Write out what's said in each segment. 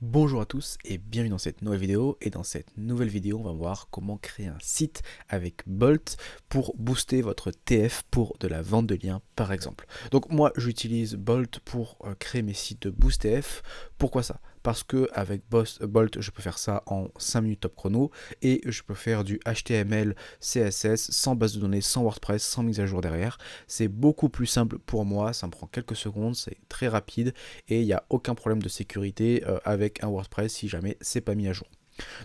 Bonjour à tous et bienvenue dans cette nouvelle vidéo. Et dans cette nouvelle vidéo, on va voir comment créer un site avec Bolt pour booster votre TF pour de la vente de liens par exemple. Donc moi j'utilise Bolt pour créer mes sites de Boost TF. Pourquoi ça? Parce que avec Bolt, je peux faire ça en 5 minutes top chrono et je peux faire du HTML, CSS sans base de données, sans WordPress, sans mise à jour derrière. C'est beaucoup plus simple pour moi, ça me prend quelques secondes, c'est très rapide et il n'y a aucun problème de sécurité avec un WordPress si jamais c'est pas mis à jour.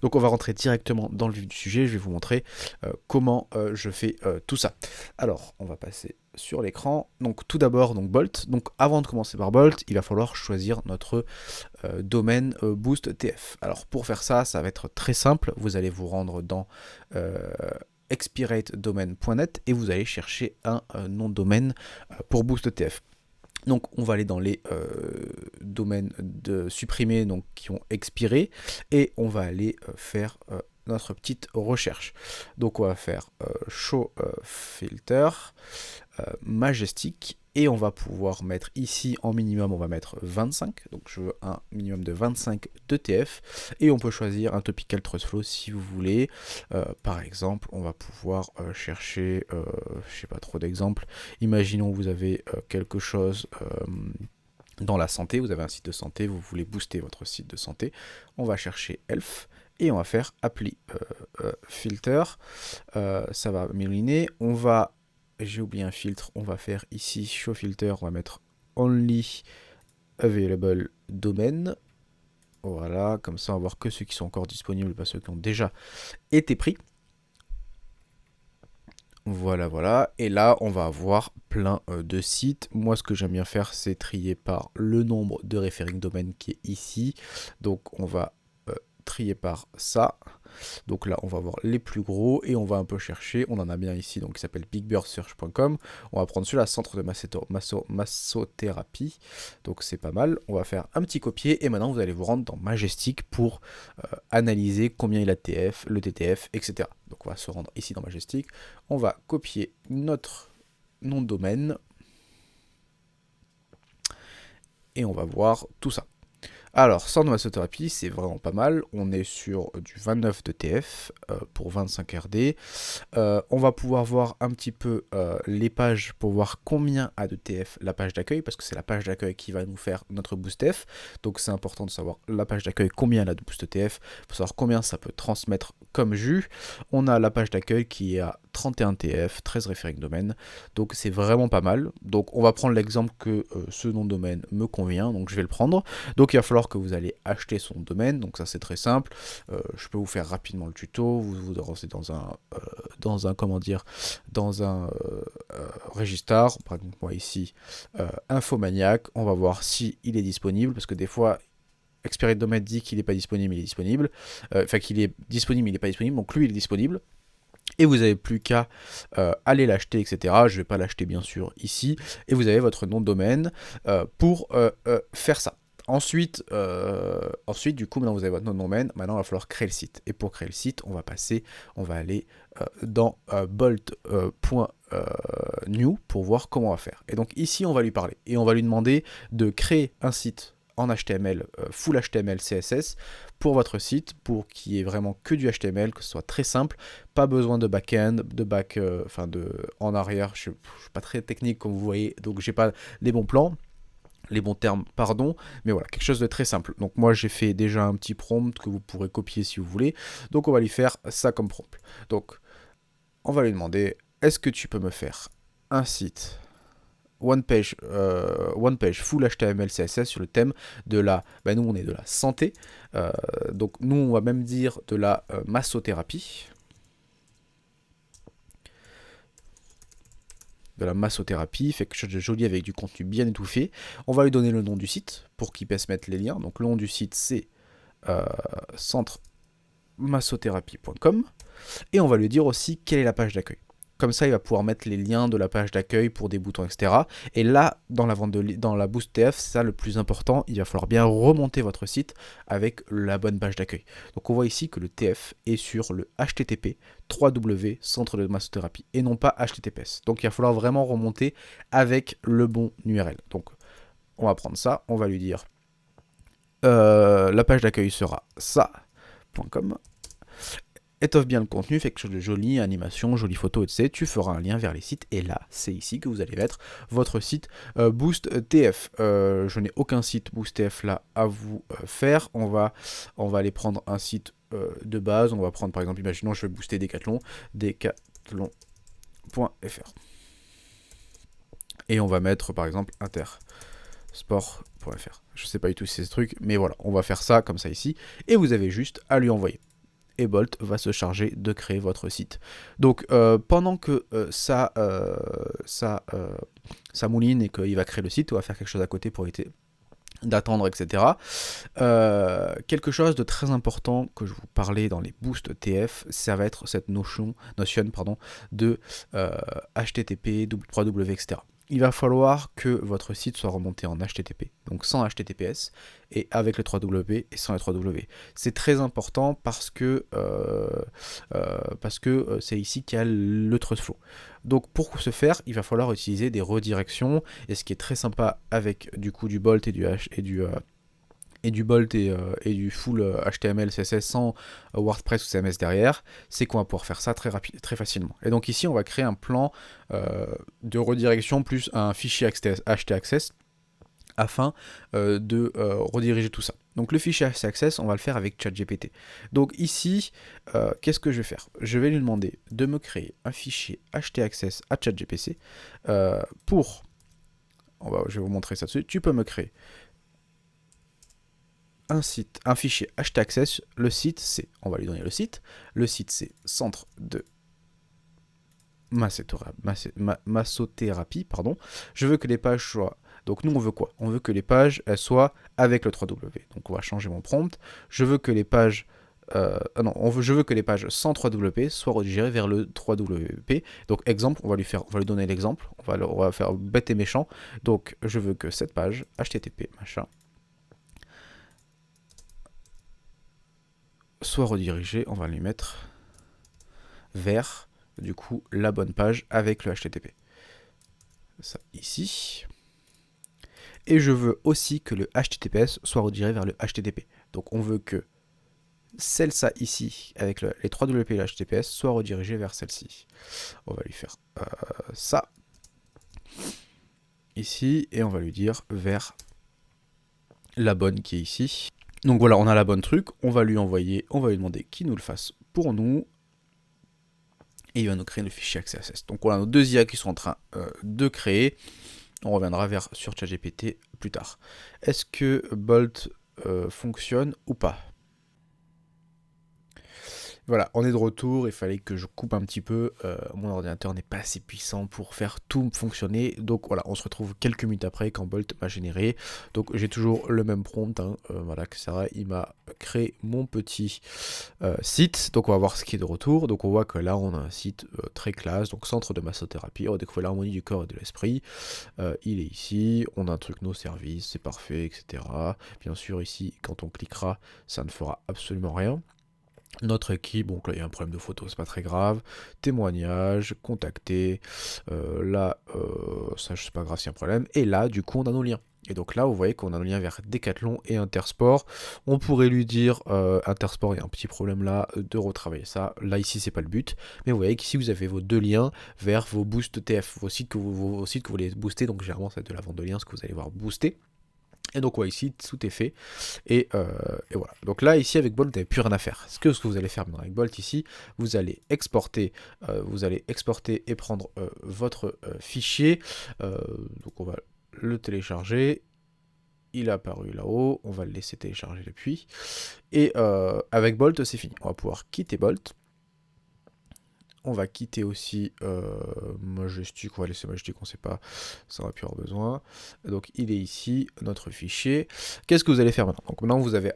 Donc on va rentrer directement dans le vif du sujet, je vais vous montrer comment je fais tout ça. Alors on va passer sur l'écran. Donc tout d'abord donc Bolt. Donc avant de commencer par Bolt, il va falloir choisir notre domaine Boost TF. Alors pour faire ça, ça va être très simple. Vous allez vous rendre dans expiratedomain.net et vous allez chercher un nom de domaine pour Boost TF. Donc on va aller dans les domaines de supprimer donc, qui ont expiré et on va aller faire notre petite recherche. Donc on va faire show filter majestic et on va pouvoir mettre ici en minimum on va mettre 25, donc je veux un minimum de 25 d'ETF et on peut choisir un topical trust flow si vous voulez. Par exemple on va pouvoir chercher je sais pas trop d'exemples, imaginons vous avez quelque chose dans la santé, vous avez un site de santé, vous voulez booster votre site de santé, on va chercher elf et on va faire apply filter, ça va m'illuminer, on va, j'ai oublié un filtre, on va faire ici show filter, on va mettre only available domain, voilà, comme ça on va voir que ceux qui sont encore disponibles, pas ceux qui ont déjà été pris. Voilà, voilà. Et là, on va avoir plein de sites. Moi, ce que j'aime bien faire, c'est trier par le nombre de referring domain qui est ici. Donc, on va trier par ça. Donc là, on va voir les plus gros et on va un peu chercher. On en a bien ici, donc qui s'appelle bigbirdsearch.com. On va prendre celui-là, centre de massothérapie. Donc c'est pas mal. On va faire un petit copier et maintenant vous allez vous rendre dans Majestic pour analyser combien il a de TF, le TTF, etc. Donc on va se rendre ici dans Majestic. On va copier notre nom de domaine et on va voir tout ça. Alors, sans massothérapie, c'est vraiment pas mal. On est sur du 29 de TF pour 25 RD. On va pouvoir voir un petit peu les pages pour voir combien a de TF la page d'accueil, parce que c'est la page d'accueil qui va nous faire notre boost TF. Donc c'est important de savoir la page d'accueil, combien elle a de boost TF, pour savoir combien ça peut transmettre comme jus. On a la page d'accueil qui est à 31 TF, 13 referring domaine. Donc c'est vraiment pas mal. Donc on va prendre l'exemple que ce nom de domaine me convient, donc je vais le prendre. Donc il va falloir que vous allez acheter son domaine, donc ça c'est très simple. Je peux vous faire rapidement le tuto. Vous lancez dans un comment dire, dans un registar, par exemple moi ici Infomaniac, on va voir si il est disponible, parce que des fois Expirate Domain dit qu'il n'est pas disponible, il est disponible, enfin qu'il est disponible, il n'est pas disponible, donc lui il est disponible. Et vous n'avez plus qu'à aller l'acheter, etc. Je ne vais pas l'acheter bien sûr ici. Et vous avez votre nom de domaine pour faire ça. Ensuite, du coup, maintenant vous avez votre nom de domaine, maintenant il va falloir créer le site. Et pour créer le site, on va aller dans bolt.new pour voir comment on va faire. Et donc ici, on va lui parler. Et on va lui demander de créer un site en HTML, full HTML, CSS, pour votre site, pour qu'il y ait vraiment que du HTML, que ce soit très simple, pas besoin de back-end, de back, enfin en arrière, je suis pas très technique comme vous voyez, donc j'ai pas les bons plans, les bons termes, pardon, mais voilà, quelque chose de très simple. Donc moi j'ai fait déjà un petit prompt que vous pourrez copier si vous voulez, donc on va lui faire ça comme prompt. Donc on va lui demander, est-ce que tu peux me faire un site one page full HTML CSS sur le thème de la, nous on est de la santé, donc nous on va même dire de la massothérapie, fait quelque chose de joli avec du contenu bien étouffé. On va lui donner le nom du site pour qu'il puisse mettre les liens. Donc le nom du site c'est centremassothérapie.com et on va lui dire aussi quelle est la page d'accueil. Comme ça, il va pouvoir mettre les liens de la page d'accueil pour des boutons, etc. Et là, dans la dans la Boost TF, c'est ça le plus important. Il va falloir bien remonter votre site avec la bonne page d'accueil. Donc, on voit ici que le TF est sur le HTTP 3W centre de massothérapie et non pas HTTPS. Donc, il va falloir vraiment remonter avec le bon URL. Donc, on va prendre ça. On va lui dire La page d'accueil sera ça.com. Étoffe bien le contenu, fait quelque chose de joli, animation, jolie photo, etc. Tu feras un lien vers les sites et là, c'est ici que vous allez mettre votre site Boost TF. Je n'ai aucun site Boost TF là à vous faire. On va aller prendre un site de base. On va prendre par exemple, imaginons, je vais booster Decathlon, decathlon.fr. Et on va mettre par exemple intersport.fr. Je sais pas du tout si c'est ce truc, mais voilà, on va faire ça comme ça ici. Et vous avez juste à lui envoyer. Et Bolt va se charger de créer votre site. Donc pendant que ça mouline et qu'il va créer le site, on va faire quelque chose à côté pour éviter d'attendre, etc. Quelque chose de très important que je vous parlais dans les boosts TF, ça va être cette notion de HTTP, www, etc. Il va falloir que votre site soit remonté en HTTP, donc sans HTTPS, et avec le 3W et sans le 3W. C'est très important parce que c'est ici qu'il y a le TrustFlow. Donc pour ce faire, il va falloir utiliser des redirections, et ce qui est très sympa avec du coup du Bolt et du Bolt et du full HTML, CSS sans WordPress ou CMS derrière, c'est qu'on va pouvoir faire ça très facilement. Et donc ici, on va créer un plan de redirection plus un fichier htaccess afin de rediriger tout ça. Donc le fichier htaccess, on va le faire avec ChatGPT. Donc ici, qu'est-ce que je vais faire? Je vais lui demander de me créer un fichier htaccess à ChatGPT pour... je vais vous montrer ça dessus. Tu peux me créer un fichier htaccess. Le site c'est, on va lui donner le site c'est centre de massothérapie, pardon. Je veux que les pages soient, donc nous on veut quoi? On veut que les pages elles soient avec le 3W. Donc on va changer mon prompt. Je veux que les pages je veux que les pages sans 3WP soient redirigées vers le 3WP. Donc exemple, on va lui donner l'exemple. On va faire bête et méchant. Donc je veux que cette page http machin soit redirigé, on va lui mettre vers du coup la bonne page avec le HTTP. Ça ici. Et je veux aussi que le HTTPS soit redirigé vers le HTTP. Donc on veut que celle-ci ici, avec les 3WP et le HTTPS, soit redirigée vers celle-ci. On va lui faire ça ici, et on va lui dire vers la bonne qui est ici. Donc voilà, on a la bonne truc, on va lui demander qu'il nous le fasse pour nous, et il va nous créer le fichier access. Donc voilà nos deux IA qui sont en train de créer. On reviendra sur ChatGPT plus tard. Est-ce que Bolt fonctionne ou pas? Voilà, on est de retour, il fallait que je coupe un petit peu, mon ordinateur n'est pas assez puissant pour faire tout fonctionner, donc voilà, on se retrouve quelques minutes après quand Bolt m'a généré, donc j'ai toujours le même prompt, voilà, etc. Il m'a créé mon petit site, donc on va voir ce qui est de retour, donc on voit que là on a un site très classe, donc centre de massothérapie, on découvre l'harmonie du corps et de l'esprit, il est ici, on a un truc nos services, c'est parfait, etc. Bien sûr ici, quand on cliquera, ça ne fera absolument rien. Notre équipe, donc là il y a un problème de photo, c'est pas très grave. Témoignage, contacter, là, ça c'est pas grave s'il y a un problème. Et là, du coup, on a nos liens. Et donc là, vous voyez qu'on a nos liens vers Decathlon et Intersport. On pourrait lui dire, Intersport, il y a un petit problème là, de retravailler ça. Là, ici, c'est pas le but. Mais vous voyez qu'ici, vous avez vos deux liens vers vos boosts TF, vos sites que vous voulez booster. Donc généralement, c'est de la vente de liens, ce que vous allez voir booster. Et donc ouais, ici tout est fait, et voilà. Donc là ici avec Bolt vous n'avez plus rien à faire. Ce que vous allez faire maintenant avec Bolt ici, vous allez exporter et prendre votre fichier. Donc on va le télécharger. Il est apparu là-haut, on va le laisser télécharger depuis. Et avec Bolt c'est fini. On va pouvoir quitter Bolt. On va quitter aussi Majestic, on va laisser Majestic, on ne sait pas, ça va plus avoir besoin. Donc il est ici, notre fichier. Qu'est-ce que vous allez faire maintenant? Donc maintenant vous avez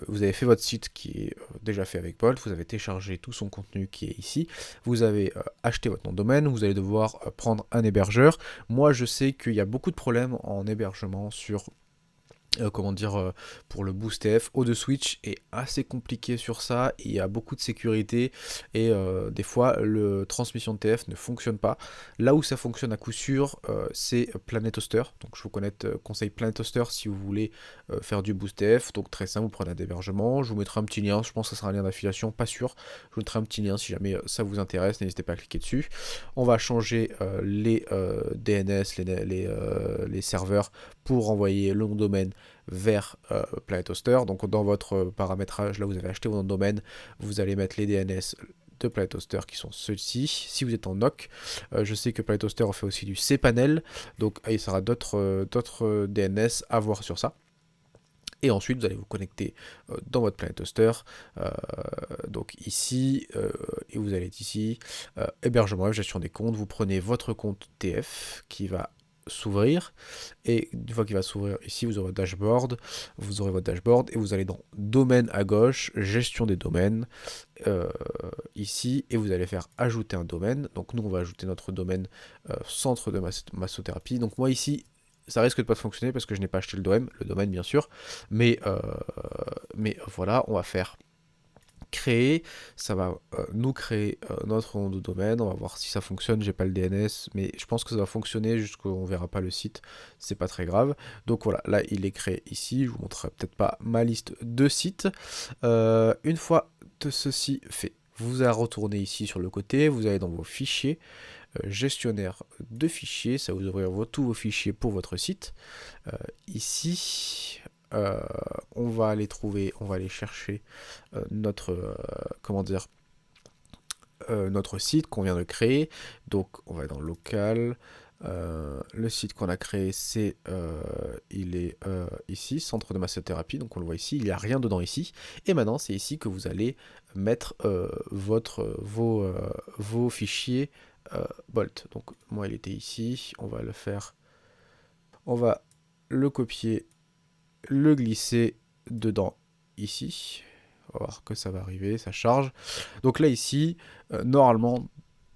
vous avez fait votre site qui est déjà fait avec Bolt, vous avez téléchargé tout son contenu qui est ici, vous avez acheté votre nom de domaine, vous allez devoir prendre un hébergeur. Moi je sais qu'il y a beaucoup de problèmes en hébergement sur comment dire, pour le boost TF. O2 Switch est assez compliqué sur ça, il y a beaucoup de sécurité et des fois le transmission de TF ne fonctionne pas. Là où ça fonctionne à coup sûr, c'est Planet Hoster. Donc je vous conseille Planet Hoster si vous voulez faire du boost TF. Donc très simple, vous prenez un hébergement, je vous mettrai un petit lien, je pense que ça sera un lien d'affiliation, pas sûr. Je vous mettrai un petit lien si jamais ça vous intéresse, n'hésitez pas à cliquer dessus. On va changer les DNS, les serveurs pour envoyer le nom de domaine vers Planet Hoster. Donc dans votre paramétrage, là vous avez acheté vos noms de domaine, vous allez mettre les DNS de Planet Hoster qui sont ceux-ci. Si vous êtes en NOC, je sais que Planet Hoster fait aussi du cPanel, donc il y aura d'autres DNS à voir sur ça. Et ensuite, vous allez vous connecter dans votre Planet Hoster, donc ici, et vous allez être ici, hébergement, gestion des comptes. Vous prenez votre compte TF qui va s'ouvrir, et une fois qu'il va s'ouvrir ici, vous aurez votre dashboard, et vous allez dans domaine à gauche, gestion des domaines, ici, et vous allez faire ajouter un domaine. Donc nous, on va ajouter notre domaine centre de massothérapie. Donc moi ici, ça risque de pas fonctionner parce que je n'ai pas acheté le domaine bien sûr, mais voilà, on va faire créer, ça va nous créer notre nom de domaine, on va voir si ça fonctionne, j'ai pas le DNS, mais je pense que ça va fonctionner, juste qu'on verra pas le site, c'est pas très grave. Donc voilà, là il est créé ici, je vous montrerai peut-être pas ma liste de sites. Une fois ceci fait, vous allez retourner ici sur le côté, vous allez dans vos fichiers, gestionnaire de fichiers, ça vous ouvrir tous vos fichiers pour votre site. Ici, on va aller trouver, on va aller chercher notre, comment dire, notre site qu'on vient de créer. Donc on va dans local. Le site qu'on a créé, c'est il est ici, centre de massothérapie, donc on le voit ici, il n'y a rien dedans ici. Et maintenant, c'est ici que vous allez mettre vos fichiers Bolt. Donc moi, il était ici, on va le faire, on va le copier, le glisser dedans ici. On va voir que ça va arriver, ça charge. Donc là ici, normalement,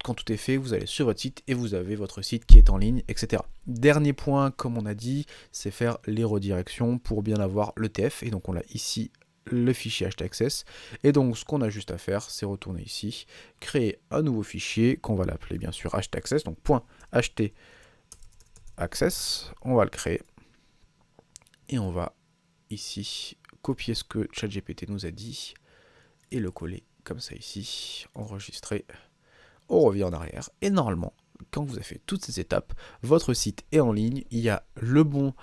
quand tout est fait, vous allez sur votre site et vous avez votre site qui est en ligne, etc. Dernier point, comme on a dit, c'est faire les redirections pour bien avoir le TF. Et donc on a ici le fichier htaccess. Et donc ce qu'on a juste à faire, c'est retourner ici, créer un nouveau fichier qu'on va l'appeler bien sûr htaccess. Donc .htaccess, on va le créer. Et on va ici copier ce que ChatGPT nous a dit et le coller comme ça ici, enregistrer. On revient en arrière et normalement, quand vous avez fait toutes ces étapes, votre site est en ligne, il y a le bon,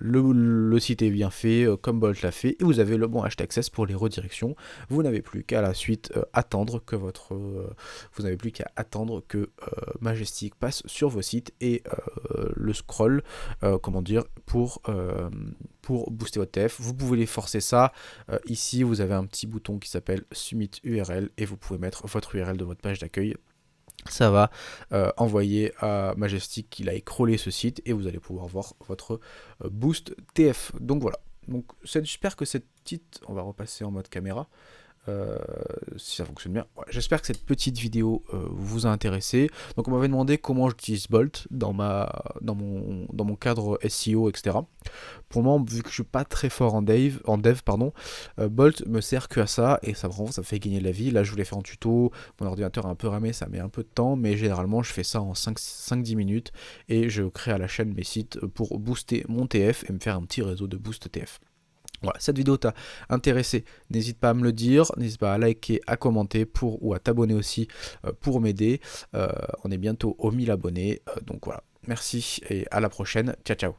le site est bien fait, comme Bolt l'a fait, et vous avez le bon htaccess pour les redirections. Vous n'avez plus qu'à la suite attendre que Majestic passe sur vos sites et le scroll, pour booster votre TF. Vous pouvez les forcer ça. Ici, vous avez un petit bouton qui s'appelle Submit URL et vous pouvez mettre votre URL de votre page d'accueil. Ça va envoyer à Majestic qu'il a écrolé ce site et vous allez pouvoir voir votre boost TF. Donc voilà. Donc j'espère que cette petite, on va repasser en mode caméra. Si ça fonctionne bien. Ouais, j'espère que cette petite vidéo vous a intéressé. Donc on m'avait demandé comment j'utilise Bolt dans mon cadre SEO, etc. Pour le moment, vu que je suis pas très fort en dev, Bolt me sert que à ça et ça me fait gagner de la vie. Là, je voulais faire en tuto, mon ordinateur a un peu ramé, ça met un peu de temps, mais généralement, je fais ça en 5-10 minutes et je crée à la chaîne mes sites pour booster mon TF et me faire un petit réseau de boost TF. Voilà, cette vidéo t'a intéressé, n'hésite pas à me le dire, n'hésite pas à liker, à commenter ou à t'abonner aussi pour m'aider. On est bientôt aux 1000 abonnés, donc voilà, merci et à la prochaine, ciao ciao.